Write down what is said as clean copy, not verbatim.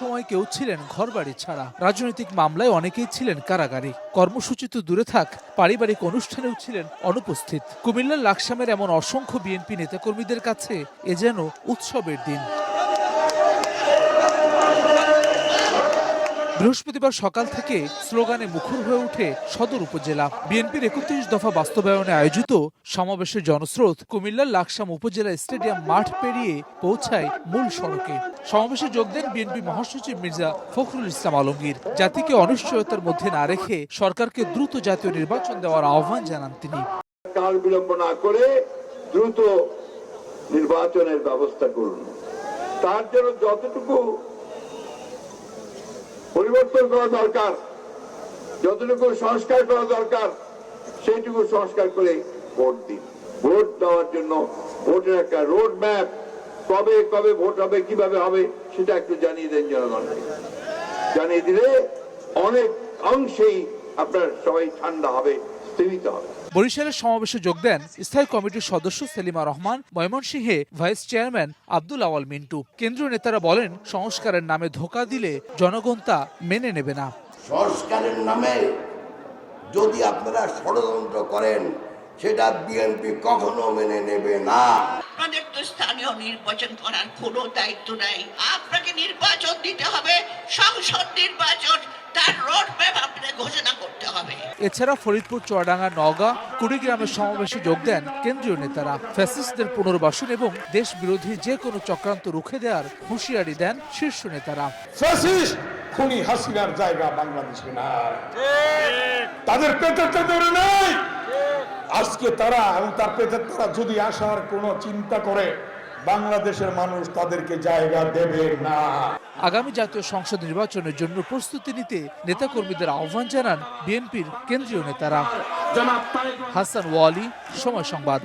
সময় কেউ ছিলেন ঘরবাড়ি ছাড়া, রাজনৈতিক মামলায় অনেকেই ছিলেন কারাগারে, কর্মসূচি তো দূরে থাক, পারিবারিক অনুষ্ঠানেও ছিলেন অনুপস্থিত। কুমিল্লার লাকসামের এমন অসংখ্য বিএনপি নেতাকর্মীদের কাছে এ যেন উৎসবের দিন। বৃহস্পতিবার সকাল থেকে স্লোগানে মুখর হয়ে ওঠে সদর উপজেলা। বিএনপির ৩১ দফা বাস্তবায়নে আয়োজিত সমাবেশের জনস্রোত কুমিল্লার লাকসাম উপজেলা স্টেডিয়াম মাঠ পেরিয়ে পৌঁছায় মূল সড়কে। সমাবেশে যোগ দেন বিএনপি মহাসচিব মির্জা ফখরুল ইসলাম আলমগীর। জাতিকে অনিশ্চয়তার মধ্যে না রেখে সরকারকে দ্রুত জাতীয় নির্বাচন দেওয়ার আহ্বান জানান তিনি। কাল বিলম্ব না করে দ্রুত নির্বাচনের ব্যবস্থা করুন। তার জন্য যতটুকু পরিবর্তন করা দরকার, যতটুকু সংস্কার করা দরকার, সেইটুকু সংস্কার করে ভোট দিন। ভোট দেওয়ার জন্য ভোটের একটা রোড ম্যাপ, কবে কবে ভোট হবে, কিভাবে হবে, সেটা একটু জানিয়ে দেন জনগণকে। জানিয়ে দিলে অনেক অংশেই আপনার সবাই ঠান্ডা হবে, স্থিমিত হবে। বরিশালের সমাবেশে যোগ দেন স্থায়ী কমিটির সদস্য সেলিমা রহমান, ময়মনসিংহে ভাইস চেয়ারম্যান আব্দুল আওয়াল মিন্টু। কেন্দ্রীয় নেতারা বলেন, সংস্কারের নামে ধোঁকা দিলে জনগণ তা মেনে নেবে না। সংস্কারের নামে যদি আপনারা ষড়যন্ত্র করেন, সেটা বিএনপি কখনো মেনে নেবে না। আপনাদের তো স্থানীয় নির্বাচন করার কোনো দায়িত্ব নাই। আপনাকে নির্বাচন দিতে হবে, সংসদ নির্বাচন, তার রোড ম্যাপ আপনাকে ঘোষণা করতে হবে। এছাড়া ফরিদপুর, চুয়াডাঙ্গা, নওগাঁ, কুড়িগ্রামের সমাবেশে যোগ দেন কেন্দ্রীয় নেতারা। ফ্যাসিস্টদের পুনর্বাসন এবং দেশ বিরোধী যে কোনো চক্রান্ত রুখে দেওয়ার হুঁশিয়ারি দেন শীর্ষ নেতারা। ফ্যাসিস্ট খুনি হাসিনার জায়গা বাংলাদেশে না, তাদের পেটের ধরে নাই। আজকে তারা এবং তার পেটের তারা যদি আসার কোনো চিন্তা করে, বাংলাদেশের মানুষ তাদেরকে জায়গা দেবে না। আগামী জাতীয় সংসদ নির্বাচনের জন্য প্রস্তুতি নিতে নেতাকর্মীদের আহ্বান জানান বিএনপির কেন্দ্রীয় নেতারা। হাসান ওয়ালি, সময় সংবাদ।